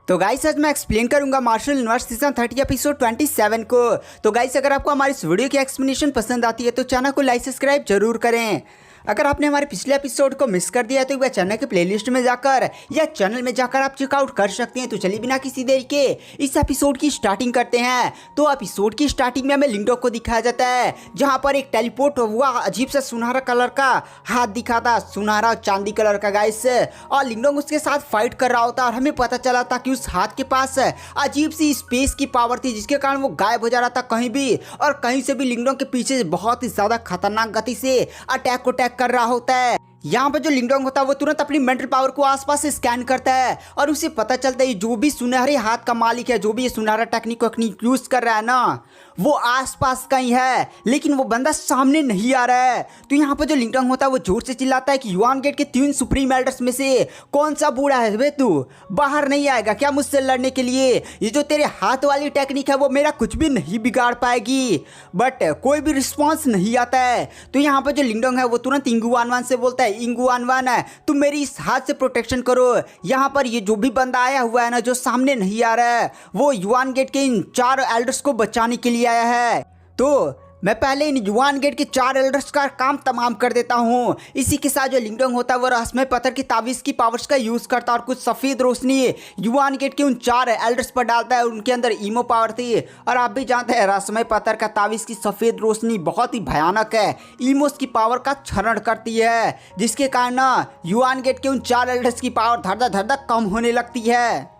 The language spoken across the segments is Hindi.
तो गाइस आज मैं एक्सप्लेन करूंगा मार्शल यूनिवर्स सीजन 30 एपिसोड 27 को। तो गाइस अगर आपको हमारी इस वीडियो की एक्सप्लेनेशन पसंद आती है तो चैनल को लाइक सब्सक्राइब जरूर करें। अगर आपने हमारे पिछले एपिसोड को मिस कर दिया है तो एक बार चैनल के प्लेलिस्ट में जाकर या चैनल में जाकर आप चेकआउट कर सकते हैं। तो चलिए बिना किसी देरी के इस एपिसोड की स्टार्टिंग करते हैं। तो एपिसोड की स्टार्टिंग में हमें लिंगडोंग को दिखाया जाता है जहां पर एक टेलीपोर्ट हुआ अजीब सा सुनहरा कलर का हाथ दिखा था, सुनहरा चांदी कलर का गाइस, और लिंगडोंग उसके साथ फाइट कर रहा होता और हमें पता चला था कि उस हाथ के पास अजीब सी स्पेस की पावर थी जिसके कारण वो गायब हो जा रहा था कहीं भी और कहीं से भी। लिंगडोंग के पीछे बहुत ही ज्यादा खतरनाक गति से अटैक कर रहा होता है। यहाँ पर जो लिंगडोंग होता है वो तुरंत अपनी मेंटल पावर को आसपास से स्कैन करता है और उसे पता चलता है जो भी सुनहरे हाथ का मालिक है, जो भी ये सुनहरा टेक्निक यूज कर रहा है ना, वो आसपास कहीं है लेकिन वो बंदा सामने नहीं आ रहा है। तो यहाँ पर जो लिंगडोंग होता है वो जोर से चिल्लाता है कि युआन गेट के 3 सुप्रीम एल्डर्स में से कौन सा बूढ़ा है बे, तू बाहर नहीं आएगा क्या मुझसे लड़ने के लिए? ये जो तेरे हाथ वाली टेक्निक है वो मेरा कुछ भी नहीं बिगाड़ पाएगी। बट कोई भी रिस्पॉन्स नहीं आता है। तो यहाँ पर जो लिंगडोंग है वो तुरंत इंगू वानवान से बोलता है, इंगू वानवान है तुम मेरी इस हाथ से प्रोटेक्शन करो। यहाँ पर ये जो भी बंदा आया हुआ है ना जो सामने नहीं आ रहा है वो युआन गेट के इन 4 एल्डर्स को बचाने के लिए आया है। तो मैं पहले इन युआन गेट के 4 एल्डर्स का काम तमाम कर देता हूँ। इसी के साथ जो लिंगडोंग होता है वो रहस्यमय पत्थर की तावीज़ की पावर्स का यूज़ करता है और कुछ सफ़ेद रोशनी युआन गेट के उन 4 एल्डर्स पर डालता है। उनके अंदर ईमो पावर थी और आप भी जानते हैं रहस्यमय पत्थर का तावीज़ की सफ़ेद रोशनी बहुत ही भयानक है, ईमोस की पावर का क्षरण करती है जिसके कारण युआन गेट के उन 4 एल्डर्स की पावर धड़धा कम होने लगती है।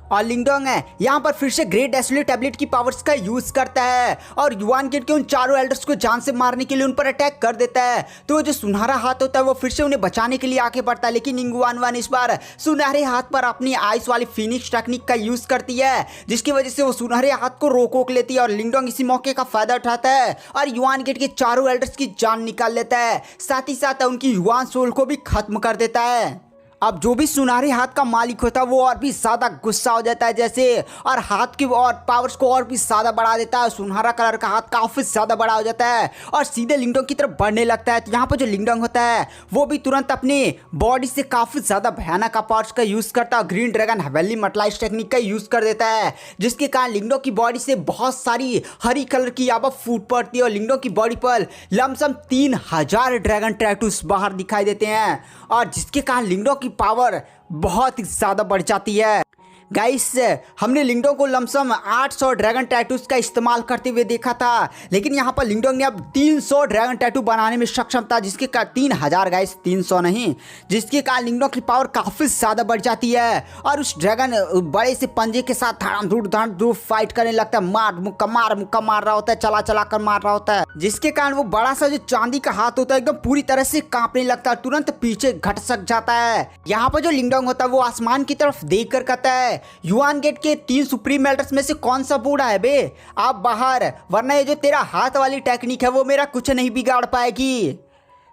और लिंगडोंग है यहाँ पर फिर से ग्रेट डेसोलेट टैबलेट की पावर्स का यूज करता है और युआन गेट के उन 4 एल्डर्स को जान से मारने के लिए उन पर अटैक कर देता है। तो जो सुनहरा हाथ होता है वो फिर से उन्हें बचाने के लिए आगे बढ़ता है, लेकिन इंगू वानवान इस बार सुनहरे हाथ पर अपनी आइस वाली फिनिक्स टेक्निक का यूज करती है जिसकी वजह से वो सुनहरे हाथ को रोक लेती है और लिंगडोंग इसी मौके का फायदा उठाता है और युआन गेट के 4 एल्डर्स की जान निकाल लेता है, साथ ही साथ उनकी युआन सोल को भी खत्म कर देता है। अब जो भी सुनहरे हाथ का मालिक होता है वो और भी ज़्यादा गुस्सा हो जाता है जैसे, और हाथ की और पावर्स को और भी ज़्यादा बढ़ा देता है। सुनहरा कलर का हाथ काफ़ी ज़्यादा बड़ा हो जाता है और सीधे लिंगडोंग की तरफ बढ़ने लगता है। तो यहाँ पर जो लिंगडोंग होता है वो भी तुरंत अपनी बॉडी से काफ़ी ज़्यादा भयानक पावर्स का यूज़ करता है, ग्रीन ड्रैगन हवेली मटलाइज टेक्निक का यूज़ कर देता है जिसके कारण लिंगडोंग की बॉडी से बहुत सारी हरी कलर की आवा फूट पड़ती है और लिंगडोंग की बॉडी पर लमसम 3000 ड्रैगन टैटूज बाहर दिखाई देते हैं और जिसके कारण लिंगडोंग की पावर बहुत ही ज़्यादा बढ़ जाती है। गाइस हमने लिंगडोंग को लमसम 800 ड्रैगन टैटूज का इस्तेमाल करते हुए देखा था, लेकिन यहाँ पर लिंगडोंग ने अब 300 ड्रैगन टैटू बनाने में सक्षम था जिसके कारण 3000 गाइस 300 नहीं, जिसके कारण लिंगडोंग की पावर काफ़ी ज़्यादा बढ़ जाती है और उस ड्रैगन बड़े से पंजे के साथ धड़ाम धूड़ फाइट करने लगता है। मुक्का मार रहा होता है, चला कर मार रहा होता है जिसके कारण वो बड़ा सा जो चांदी का हाथ होता है एकदम पूरी तरह से कांपने लगता है, तुरंत पीछे घट जाता है। यहाँ पर जो लिंगडोंग होता है वो आसमान की तरफ देख कर कहता है, युआन गेट के 3 सुप्रीम एल्डर्स में से कौन सा बूढ़ा है बे, आप बाहर, वरना ये जो तेरा हाथ वाली टेक्निक है वो मेरा कुछ नहीं बिगाड़ पाएगी।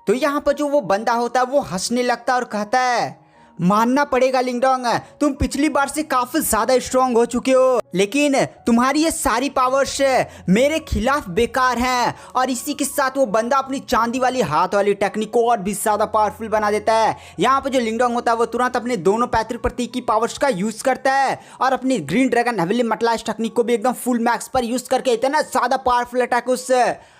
तो यहाँ पर जो वो बंदा होता है वो हंसने लगता है और कहता है, मानना पड़ेगा लिंगडोंग तुम पिछली बार से काफी ज्यादा स्ट्रांग हो चुके हो, लेकिन तुम्हारी ये सारी पावर्स मेरे खिलाफ बेकार हैं। और इसी के साथ वो बंदा अपनी चांदी वाली हाथ वाली टेक्निक को और भी ज्यादा पावरफुल बना देता है। यहाँ पर जो लिंगडोंग होता है वो तुरंत अपने दोनों पैतृक प्रतीक की पावर्स का यूज करता है और अपनी ग्रीन ड्रैगन हेवनली मटलाइज टेक्निक को भी एकदम फुल मैक्स पर यूज करके इतना ज्यादा पावरफुल अटैक उस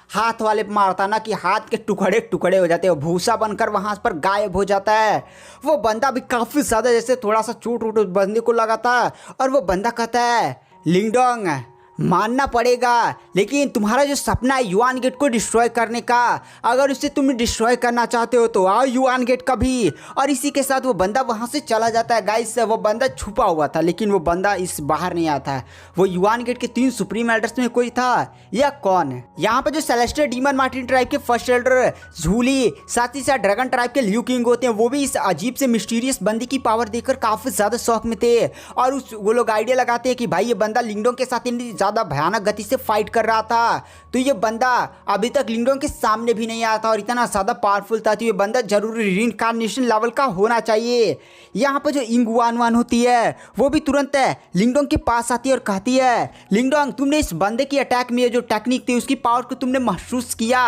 हाथ वाले पे मारता ना कि हाथ के टुकड़े हो जाते हैं, भूसा बनकर वहां पर गायब हो जाता है। वो बंदा भी काफ़ी ज़्यादा जैसे थोड़ा सा चोट उस बंदे को लगा था और वो बंदा कहता है, लिंगडोंग मानना पड़ेगा, लेकिन तुम्हारा जो सपना है युआन गेट को डिस्ट्रॉय करने का, अगर उसे तुम डिस्ट्रॉय करना चाहते हो तो आओ युआन गेट का भी। और इसी के साथ वो बंदा वहां से चला जाता है। गाइस वो बंदा छुपा हुआ था लेकिन वो बंदा इस बाहर नहीं आता है। वो युआन गेट के 3 सुप्रीम एल्डर्स में कोई था या कौन है? यहाँ पर जो सेलेस्टियल डीमन मार्टिन ट्राइब के फर्स्ट एल्डर झूली, साथ ही साथ ड्रैगन ट्राइब के ल्यू किंग होते हैं, वो भी इस अजीब से मिस्टीरियस बंदे की पावर देखकर काफी ज्यादा शौक में थे और वो लोग आइडिया लगाते हैं कि भाई ये बंदा लिंगडोंग के साथ ज़्यादा भयानक गति से फाइट कर रहा था, तो ये बंदा अभी तक लिंगडोंग के सामने भी नहीं आया था और इतना ज़्यादा पावरफुल था, तो ये बंदा जरूर रीइंकार्नेशन लेवल का होना चाहिए। यहाँ पर जो इंगू वानवान होती है वो भी तुरंत लिंगडोंग के पास आती है और कहती है, लिंगडोंग तुमने इस बंदे की अटैक में जो टेक्निक थी उसकी पावर को तुमने महसूस किया,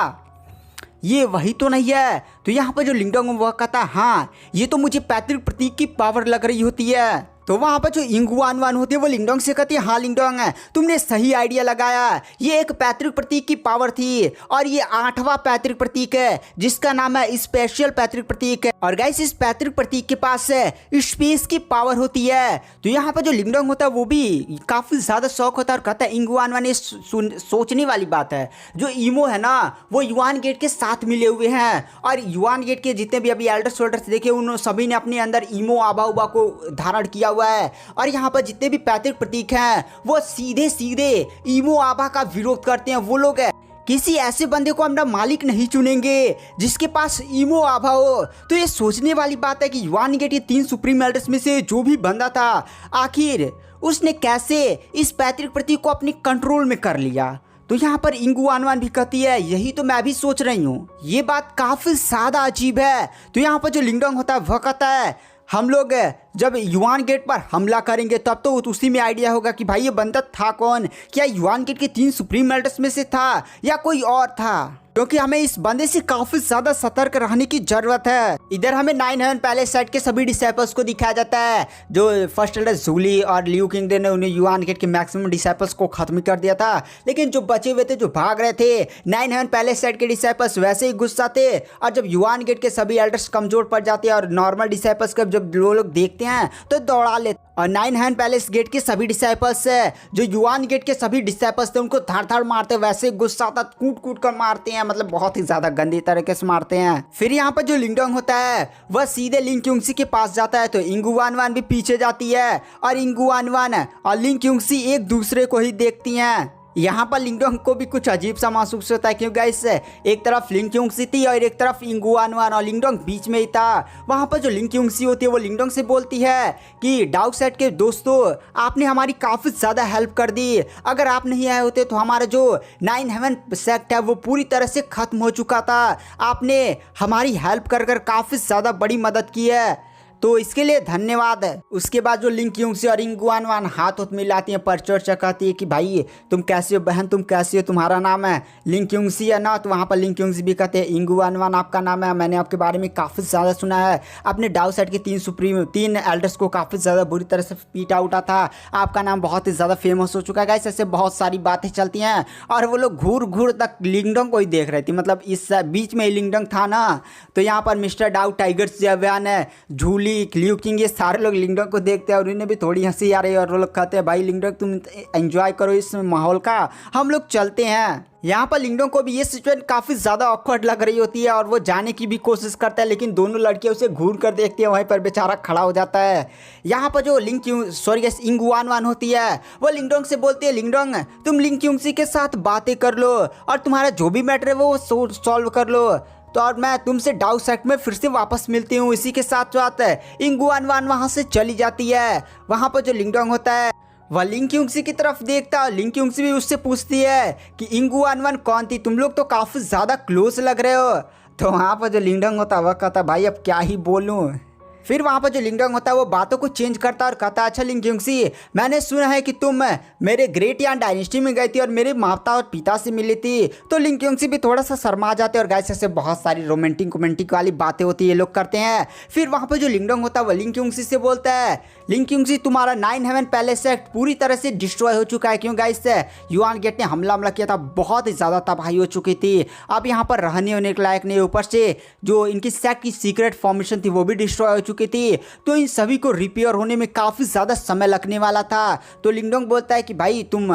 ये वही तो नहीं है? तो यहाँ पर जो लिंगडोंग वो कहता है, हाँ ये तो मुझे पैतृक प्रतीक की पावर लग रही होती है। तो वहाँ पर जो इंगुआन वान होती है वो लिंगडोंग से कहती है, हाँ लिंगडोंग तुमने सही आइडिया लगाया, ये एक पैतृक प्रतीक की पावर थी और ये 8वां पैतृक प्रतीक है जिसका नाम है स्पेशल पैतृक प्रतीक है। और गाइस इस पैतृक प्रतीक के पास स्पेस की पावर होती है। तो यहाँ पर जो लिंगडोंग होता है वो भी काफी ज्यादा शौक होता है और कहता है इंगुआन वान, ये सोचने वाली बात है, जो ईमो है ना वो युआन गेट के साथ मिले हुए हैं और युआन गेट के जितने भी अभी एल्डर्स वोल्डर्स देखे उन सभी ने अपने अंदर ईमो आबा उबा को धारण किया हुआ है। और यहाँ पर जितने भी पैतृक प्रतीक हैं वो सीधे सीधे ईमो आबा का विरोध करते हैं। वो लोग किसी ऐसे बंदे को अपना मालिक नहीं चुनेंगे जिसके पास ईमो आभा हो। तो ये सोचने वाली बात है कि युआन गेट के 3 सुप्रीम एल्डर्स में से जो भी बंदा था आखिर उसने कैसे इस पैतृक प्रतीक को अपने कंट्रोल में कर लिया। तो यहाँ पर इंगुआन वान भी कहती है, यही तो मैं भी सोच रही हूँ, ये बात काफी ज्यादा अजीब है। तो यहाँ पर जो लिंगडोंग होता है वह कहता है, हम लोग जब युआन गेट पर हमला करेंगे तब तो उसी में आइडिया होगा कि भाई ये बंदा था कौन, क्या युआन गेट के 3 सुप्रीम एल्डर्स में से था या कोई और था, क्योंकि हमें इस बंदे से काफी ज्यादा सतर्क रहने की जरूरत है। इधर हमें 9 हेवन पैलेस साइड के सभी डिसाइपल्स को दिखाया जाता है। जो फर्स्ट एल्डर जूली और लियू किंगडे ने उन्हें युआन गेट के मैक्सिमम डिसाइपल्स को खत्म कर दिया था, लेकिन जो बचे हुए थे जो भाग रहे थे 9 हेवन पैलेस साइड के डिसाइपल्स वैसे ही गुस्सा थे। और जब युआन गेट के सभी एल्डर्स कमजोर पड़ जाते हैं और नॉर्मल डिसाइपल्स को जब लोग देखते हैं तो दौड़ा लेते। और 9 हेवन पैलेस गेट के सभी डिसाइपल्स जो युआन गेट के सभी डिसाइपल्स थे उनको धाड़ धाड़ मारते, वैसे गुस्सा आता कूट कूट कर मारते हैं, मतलब बहुत ही ज्यादा गंदी तरीके से मारते हैं। फिर यहाँ पर जो लिंगडोंग होता है वह सीधे लिंग क्यूंगसी के पास जाता है, तो इंगुआन वान भी पीछे जाती है और इंगुआन वान और लिंग क्यूंगसी एक दूसरे को ही देखती हैं। यहाँ पर लिंगडोंग को भी कुछ अजीब सा महसूस होता है क्योंकि गाइस एक तरफ लिंग क्यूंगसी थी और एक तरफ इंगुआन वान और लिंगडोंग बीच में ही था। वहाँ पर जो लिंग क्यूंगसी होती है वो लिंगडोंग से बोलती है कि डार्क साइड के दोस्तों आपने हमारी काफ़ी ज़्यादा हेल्प कर दी, अगर आप नहीं आए होते तो हमारा जो 9 हेवन सेक्ट है वो पूरी तरह से ख़त्म हो चुका था। आपने हमारी हेल्प कर कर काफ़ी ज़्यादा बड़ी मदद की है, तो इसके लिए धन्यवाद। उसके बाद जो लिंग क्यूंगसी और इंगुआन वान हाथ हाथ मिलाती हैं, परिचर्चा कहती है कि भाई तुम कैसे हो बहन, तुम कैसे हो, तुम्हारा नाम है लिंग क्यूंगसी है ना। तो वहाँ पर लिंग क्यूंगसी भी कहते हैं इंगुआन वान आपका नाम है, मैंने आपके बारे में काफ़ी ज़्यादा सुना है, अपने डाउ साइड के 3 एल्डर्स को काफ़ी ज़्यादा बुरी तरह से पीटा उठा था, आपका नाम बहुत ही ज़्यादा फेमस हो चुका है। गाइस ऐसे बहुत सारी बातें चलती हैं और वो लोग घूर घूर तक लिंगडोंग को ही देख रहे थे, मतलब इस बीच में ही लिंगडोंग था ना। तो यहाँ पर मिस्टर डाउ, टाइगर्स जवान है, झूली, लियू किंग, ये सारे लोग लिंगडोंग को देखते हैं और उन्हें भी थोड़ी हंसी आ रही है और वो लोग कहते हैं भाई लिंगडोंग तुम एंजॉय करो इस माहौल का, हम लोग चलते हैं। यहाँ पर लिंगडोंग को भी ये सिचुएशन काफ़ी ज़्यादा ऑकवर्ड लग रही होती है और वो जाने की भी कोशिश करता है, लेकिन दोनों लड़कियाँ उसे घूर कर देखती हैं, वहीं पर बेचारा खड़ा हो जाता है। यहाँ पर जो इंगुआन वान होती है वो लिंगडोंग से बोलती है, लिंगडोंग तुम लिंग क्यूंगसी के साथ बातें कर लो और तुम्हारा जो भी मैटर है वो सॉल्व कर लो, तो और मैं तुमसे डाउ सेक्ट में फिर से वापस मिलती हूँ। इसी के साथ साथ इंगुआन वान वहाँ से चली जाती है। वहाँ पर जो लिंगडोंग होता है वह लिंग क्यूंगसी की तरफ देखता है, लिंग क्यूंगसी भी उससे पूछती है कि इंगुआन वान कौन थी, तुम लोग तो काफ़ी ज़्यादा क्लोज लग रहे हो। तो वहाँ पर जो लिंगडोंग होता है वह कहता भाई अब क्या ही बोलूँ। फिर वहाँ पर जो लिंगडोंग होता है वो बातों को चेंज करता है और कहता है, अच्छा लिंग क्यूंगसी मैंने सुना है कि तुम मेरे ग्रेट यान डायनेस्टी में गई थी और मेरे माता और पिता से मिली थी। तो लिंग क्यूंगसी भी थोड़ा सा शर्मा जाते हैं और गाइस ऐसे बहुत सारी रोमांटिक वाली बातें होती है ये लोग करते हैं। फिर वहाँ पर जो लिंगडोंग होता है वो लिंग क्यूंगसी से बोलता है, लिंग क्यूंगसी तुम्हारा 9 हेवन पैलेस सेक्ट पूरी तरह से डिस्ट्रॉय हो चुका है, क्यों गाइस युआन गेट ने हमला किया था, बहुत ही ज़्यादा तबाही हो चुकी थी, अब यहाँ पर रहने होने के लायक नहीं, ऊपर से जो इनकी सेक्ट की सीक्रेट फॉर्मेशन थी वो भी डिस्ट्रॉय हो चुकी थी, तो इन सभी को रिपेयर होने में काफ़ी ज़्यादा समय लगने वाला था। तो लिंगडोंग बोलता है कि भाई तुम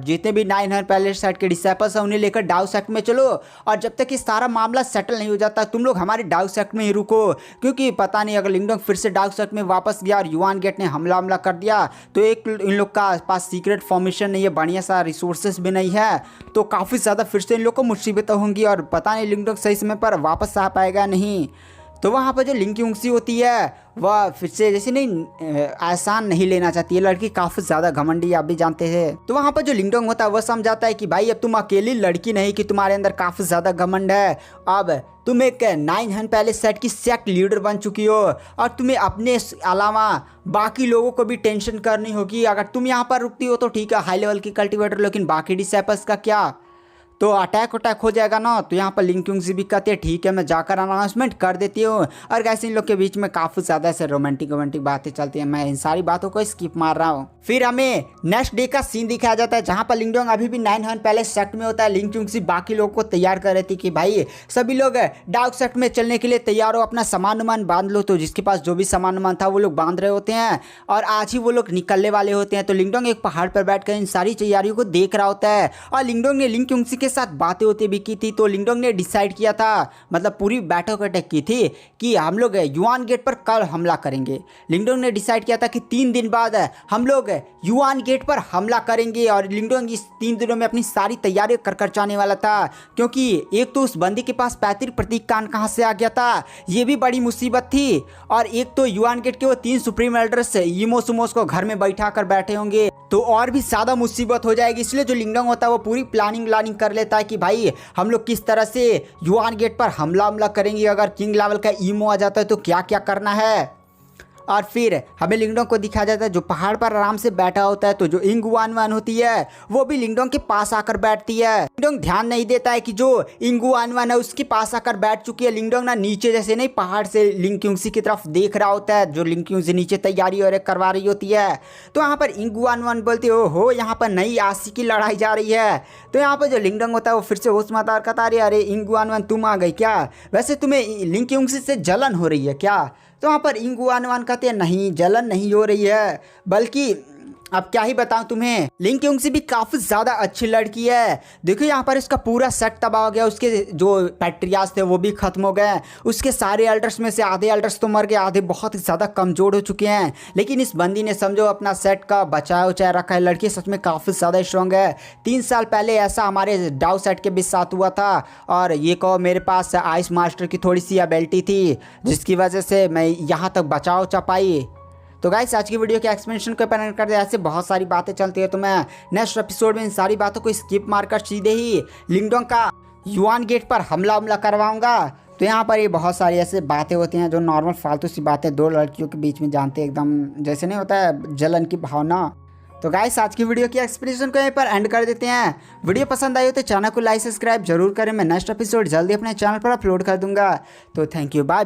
जितने भी 9 हेवन पैलेस सेक्ट के डिसाइपल्स हैं उन्हें लेकर डाउ सेक्ट में चलो और जब तक ये सारा मामला सेटल नहीं हो जाता तुम लोग हमारे डाउ सेक्ट में ही रुको, क्योंकि पता नहीं अगर लिंगडोंग फिर से डाउ सेक्ट में वापस गया और युआन गेट ने हमला कर दिया तो एक इन लोग का पास सीक्रेट फॉर्मेशन नहीं है, बढ़िया सा रिसोर्सेज भी नहीं है, तो काफ़ी ज़्यादा फिर से इन लोग को मुसीबतें होंगी और पता नहीं लिंगडोंग सही समय पर वापस आ पाएगा नहीं। तो वहाँ पर जो लिंग क्यूंगसी होती है वह फिर से जैसे नहीं आसान नहीं लेना चाहती है, लड़की काफ़ी ज़्यादा घमंडी आप भी जानते हैं। तो वहाँ पर जो लिंगडोंग होता है वह समझाता है कि भाई अब तुम अकेली लड़की नहीं कि तुम्हारे अंदर काफ़ी ज़्यादा घमंड है, अब तुम एक 9 हेवन पैलेस सेट की सेक्ट लीडर बन चुकी हो और तुम्हें अपने अलावा बाकी लोगों को भी टेंशन करनी होगी। अगर तुम यहाँ पर रुकती हो तो ठीक है हाई लेवल की कल्टिवेटर, लेकिन बाकी डिसाइपल्स का क्या। तो अटैक हो जाएगा ना। तो यहाँ पर लिंग क्यूंग भी कहते हैं ठीक है मैं जाकर अनाउंसमेंट कर देती हूँ। और गैस इन लोग के बीच में काफ़ी ज़्यादा ऐसे रोमांटिक बातें चलती हैं। मैं इन सारी बातों को स्किप मार रहा हूँ। फिर हमें नेक्स्ट डे का सीन दिखाया जाता है जहाँ पर लिंगडोंग अभी भी 9 पैलेस सेक्ट में होता है। लिंग क्यूंग बाकी लोगों को तैयार कर रही थी कि भाई सभी लोग डार्क सेक्ट में चलने के लिए तैयार हो, अपना सामान वामान बांध लो। तो जिसके पास जो भी सामान वामान था वो लोग बांध रहे होते हैं और आज ही वो लोग निकलने वाले होते हैं। तो लिंगडोंग एक पहाड़ पर बैठकर इन सारी तैयारियों को देख रहा होता है और लिंगडोंग ने लिंग क्यूंग के साथ बातें होती भी की थी। तो लिंगडोंग ने डिसाइड किया था, मतलब पूरी बैठक अटैक की थी कि हम लोग युआन गेट पर कल हमला करेंगे। लिंगडोंग ने डिसाइड किया था कि 3 दिन बाद हम लोग युआन गेट पर हमला करेंगे और लिंगडोंग इस 3 दिनों में अपनी सारी तैयारी कर जाने वाला था। क्योंकि एक तो उस बंदी के पास पैतृक प्रतीक कान कहाँ से आ गया था, ये भी बड़ी मुसीबत थी। और एक तो युआन गेट के वो 3 सुप्रीम एल्डर्स इमोस को घर में बैठा कर बैठे होंगे तो और भी ज़्यादा मुसीबत हो जाएगी। इसलिए जो लिंगडोंग होता है वो पूरी प्लानिंग कर लेता है कि भाई हम लोग किस तरह से युआन गेट पर हमला करेंगे। अगर किंग लेवल का ईमो आ जाता है तो क्या क्या करना है। और फिर हमें लिंगडोंग को दिखाया जाता है जो पहाड़ पर आराम से बैठा होता है। तो जो इंग वान होती है वो भी लिंगडोंग के पास आकर बैठती है। लिंगडोंग ध्यान नहीं देता है कि जो इंग वान है उसके पास आकर बैठ चुकी है। लिंगडोंग ना नीचे जैसे नहीं पहाड़ से लिंग क्यूंग की तरफ देख रहा होता है जो लिंग क्यूंग नीचे तैयारी और करवा रही होती है। तो यहाँ पर इंग वान बोलती है हो यहाँ पर नई आशी की लड़ाई जा रही है। तो यहाँ पर जो लिंगडोंग होता है वो फिर से होश में आता है, कहता है अरे इंग वान तुम आ गई क्या, वैसे तुम्हें लिंग क्यूंग से जलन हो रही है क्या। तो वहाँ पर इंग वान कहते हैं नहीं जलन नहीं हो रही है, बल्कि अब क्या ही बताऊं तुम्हें, लिंग क्यूंग भी काफ़ी ज़्यादा अच्छी लड़की है। देखो यहाँ पर इसका पूरा सेट तबाह हो गया, उसके जो पैट्रियाज थे वो भी ख़त्म हो गए, उसके सारे एल्डर्स में से आधे एल्डर्स तो मर गए, आधे बहुत ज़्यादा कमज़ोर हो चुके हैं। लेकिन इस बंदी ने समझो अपना सेट का बचाव रखा है। लड़की सच में काफ़ी ज़्यादा स्ट्रॉन्ग है। 3 साल पहले ऐसा हमारे डाउ सेट के भी साथ हुआ था और ये कहो मेरे पास आइस मास्टर की थोड़ी सी एबिलिटी थी जिसकी वजह से मैं यहाँ तक बचाव पाई। तो गाइस आज की वीडियो के एक्सप्लेनेशन को पैनल कर दे, ऐसे बहुत सारी बातें चलती है। तो मैं नेक्स्ट एपिसोड में इन सारी बातों को स्किप मारकर सीधे ही लिंगडोंग का युआन गेट पर हमला करवाऊंगा। तो यहाँ पर ये बहुत सारी ऐसे बातें होती हैं जो नॉर्मल फालतू सी बातें 2 लड़कियों के बीच में जानते एकदम जैसे नहीं होता है जलन की भावना। तो गाइस आज की वीडियो की एक्सप्लेनेशन को यहीं पर एंड कर देते हैं। वीडियो पसंद आई हो तो चैनल को लाइक सब्सक्राइब जरूर करें। मैं नेक्स्ट एपिसोड जल्दी अपने चैनल पर अपलोड कर दूंगा। तो थैंक यू, बाय।